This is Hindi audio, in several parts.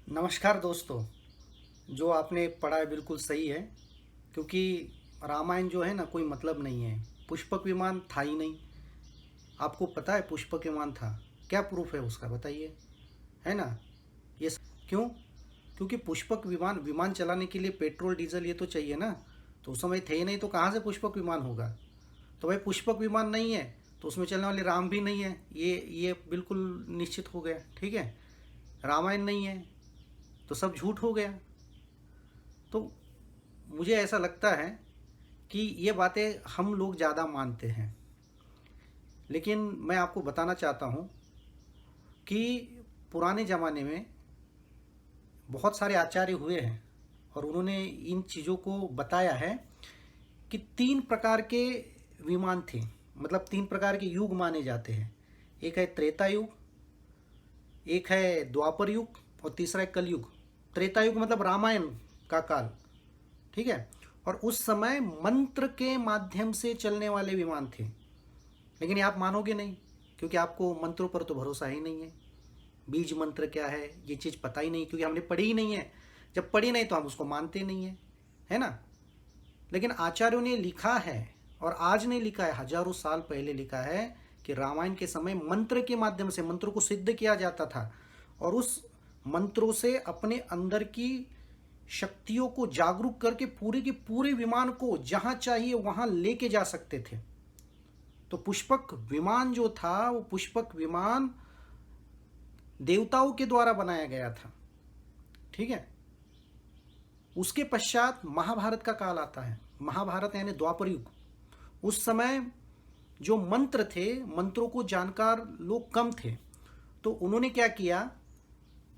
नमस्कार दोस्तों। जो आपने पढ़ा है बिल्कुल सही है, क्योंकि रामायण जो है ना कोई मतलब नहीं है। पुष्पक विमान था ही नहीं। आपको पता है पुष्पक विमान था? क्या प्रूफ है उसका बताइए, है ना? क्यों? क्योंकि पुष्पक विमान विमान चलाने के लिए पेट्रोल डीजल ये तो चाहिए ना। तो उस समय थे ही नहीं तो कहाँ से पुष्पक विमान होगा? तो भाई पुष्पक विमान नहीं है तो उसमें चलने वाले राम भी नहीं है, ये बिल्कुल निश्चित हो गया। ठीक है, रामायण नहीं है तो सब झूठ हो गया। तो मुझे ऐसा लगता है कि ये बातें हम लोग ज़्यादा मानते हैं, लेकिन मैं आपको बताना चाहता हूँ कि पुराने ज़माने में बहुत सारे आचार्य हुए हैं और उन्होंने इन चीज़ों को बताया है कि तीन प्रकार के विमान थे। मतलब तीन प्रकार के युग माने जाते हैं। एक है त्रेता युग, एक है द्वापर युग और तीसरा है कलयुग। त्रेता युग मतलब रामायण का काल। ठीक है, और उस समय मंत्र के माध्यम से चलने वाले विमान थे। लेकिन ये आप मानोगे नहीं, क्योंकि आपको मंत्रों पर तो भरोसा ही नहीं है। बीज मंत्र क्या है ये चीज़ पता ही नहीं, क्योंकि हमने पढ़ी ही नहीं है। जब पढ़ी नहीं तो हम उसको मानते नहीं है, है ना? लेकिन आचार्यों ने लिखा है, और आज नहीं लिखा है, हजारों साल पहले लिखा है कि रामायण के समय मंत्र के माध्यम से मंत्रों को सिद्ध किया जाता था, और उस मंत्रों से अपने अंदर की शक्तियों को जागरूक करके पूरे के पूरे विमान को जहां चाहिए वहां लेके जा सकते थे। तो पुष्पक विमान जो था वो पुष्पक विमान देवताओं के द्वारा बनाया गया था। ठीक है, उसके पश्चात महाभारत का काल आता है। महाभारत यानी द्वापर युग। उस समय जो मंत्र थे, मंत्रों को जानकार लोग कम थे। तो उन्होंने क्या किया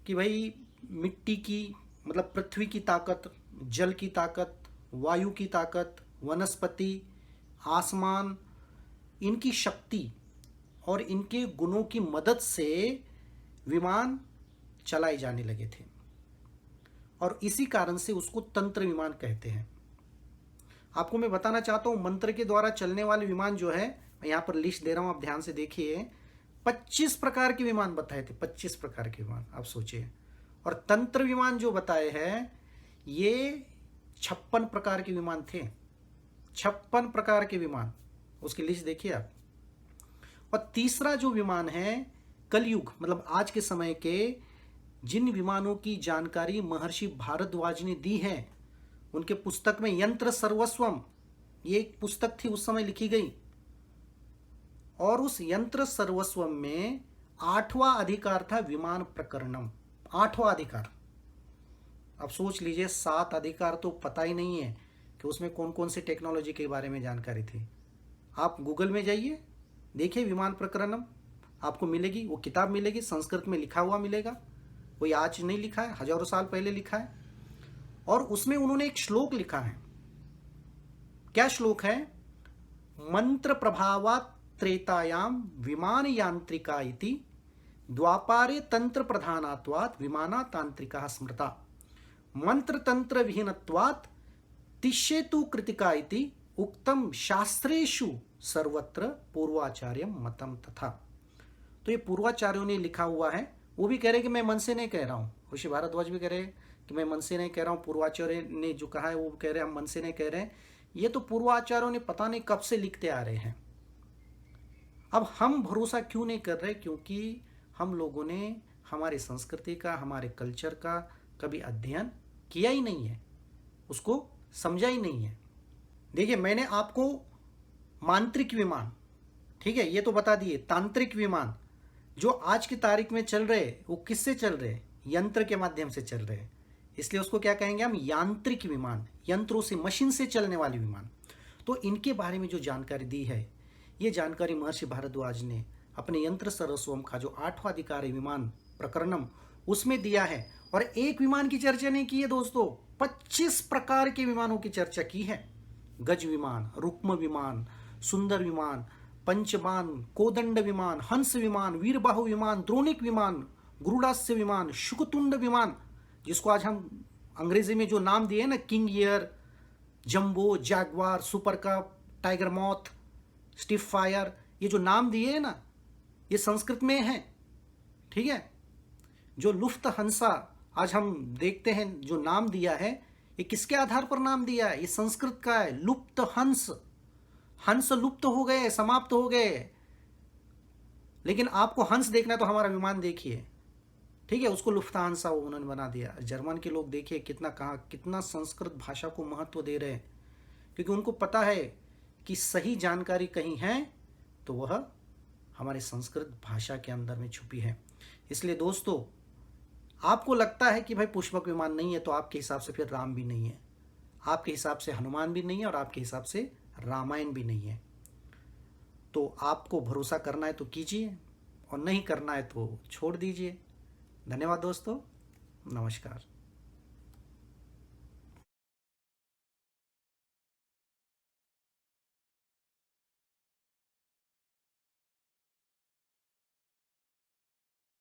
कि भाई मिट्टी की मतलब पृथ्वी की ताकत, जल की ताकत, वायु की ताकत, वनस्पति, आसमान, इनकी शक्ति और इनके गुणों की मदद से विमान चलाए जाने लगे थे, और इसी कारण से उसको तंत्र विमान कहते हैं। आपको मैं बताना चाहता हूं मंत्र के द्वारा चलने वाले विमान जो है, मैं यहां पर लिस्ट दे रहा हूं, आप ध्यान से देखिए। 25 प्रकार के विमान बताए थे, 25 प्रकार के विमान, आप सोचिए। और तंत्र विमान जो बताए हैं ये 56 प्रकार के विमान थे। 56 प्रकार के विमान, उसकी लिस्ट देखिए आप। और तीसरा जो विमान है कलयुग, मतलब आज के समय के जिन विमानों की जानकारी महर्षि भारद्वाज ने दी है, उनके पुस्तक में यंत्र सर्वस्वम, ये एक पुस्तक थी उस समय लिखी गई, और उस यंत्र सर्वस्वम में 8वां अधिकार था विमान प्रकरणम। 8वां अधिकार। अब सोच लीजिए, 7 अधिकार तो पता ही नहीं है कि उसमें कौन कौन सी टेक्नोलॉजी के बारे में जानकारी थी। आप गूगल में जाइए, देखिए विमान प्रकरणम, आपको मिलेगी, वो किताब मिलेगी, संस्कृत में लिखा हुआ मिलेगा। कोई आज नहीं लिखा है, हजारों साल पहले लिखा है। और उसमें उन्होंने एक श्लोक लिखा है। क्या श्लोक है? मंत्र प्रभावात् त्रेतायाम विमान यांत्रिका इति द्वापारे तंत्र प्रधानात्वात् विमाना तांत्रिका स्मृता मंत्र तंत्र विहीनत्वात् तिष्येतु कृतिका इति उक्तम शास्त्रेषु सर्वत्र पूर्वाचार्य मतम तथा। तो ये पूर्वाचार्यों ने लिखा हुआ है। वो भी कह रहे कि मैं मन से नहीं कह रहा हूँ। ऋषि भारद्वाज भी कह रहे हैं कि मैं मन से नहीं कह रहा हूँ। पूर्वाचार्य ने जो कहा है वो कह रहे हैं हम मन से नहीं कह रहे हैं। ये तो पूर्वाचार्यों ने पता नहीं कब से लिखते आ रहे हैं। अब हम भरोसा क्यों नहीं कर रहे? क्योंकि हम लोगों ने हमारी संस्कृति का, हमारे कल्चर का कभी अध्ययन किया ही नहीं है, उसको समझा ही नहीं है। देखिए, मैंने आपको मांत्रिक विमान, ठीक है, ये तो बता दिए। तांत्रिक विमान जो आज की तारीख में चल रहे वो किससे चल रहे? यंत्र के माध्यम से चल रहे, इसलिए उसको क्या कहेंगे हम? यांत्रिक विमान। यंत्रों से, मशीन से चलने वाले विमान। तो इनके बारे में जो जानकारी दी है, ये जानकारी महर्षि भारद्वाज ने अपने यंत्र सर्वस्वम का जो 8वां अधिकार है विमान प्रकरणम, उसमें दिया है। और एक विमान की चर्चा नहीं की है दोस्तों, 25 प्रकार के विमानों की चर्चा की है। गज विमान, रुक्म विमान, सुंदर विमान, पंचबान, कोदंड विमान, हंस विमान, वीरबाहु विमान, द्रोणिक विमान, गुरुडास्य विमान, शुकतुंड विमान, जिसको आज हम अंग्रेजी में जो नाम दिए ना, king year, jumbo, Jaguar, super cup, tiger moth, stiff fire, ये जो नाम दिए हैं ना, ये संस्कृत में है। ठीक है, जो लुफ्त हंसा, आज हम देखते हैं जो नाम दिया है, ये किसके आधार पर नाम दिया है? ये संस्कृत का है, लुप्त हंस। हंस लुप्त हो गए, समाप्त हो गए। लेकिन आपको हंस देखना है तो हमारा विमान देखिए, ठीक है, उसको लुफ्तांसा उन्होंने बना दिया। जर्मन के लोग देखिए कितना संस्कृत भाषा को महत्व दे रहे हैं, क्योंकि उनको पता है कि सही जानकारी कहीं है तो वह हमारी संस्कृत भाषा के अंदर में छुपी है। इसलिए दोस्तों, आपको लगता है कि भाई पुष्पक विमान नहीं है, तो आपके हिसाब से फिर राम भी नहीं है, आपके हिसाब से हनुमान भी नहीं है, और आपके हिसाब से रामायण भी नहीं है। तो आपको भरोसा करना है तो कीजिए, और नहीं करना है तो छोड़ दीजिए। धन्यवाद दोस्तों, नमस्कार।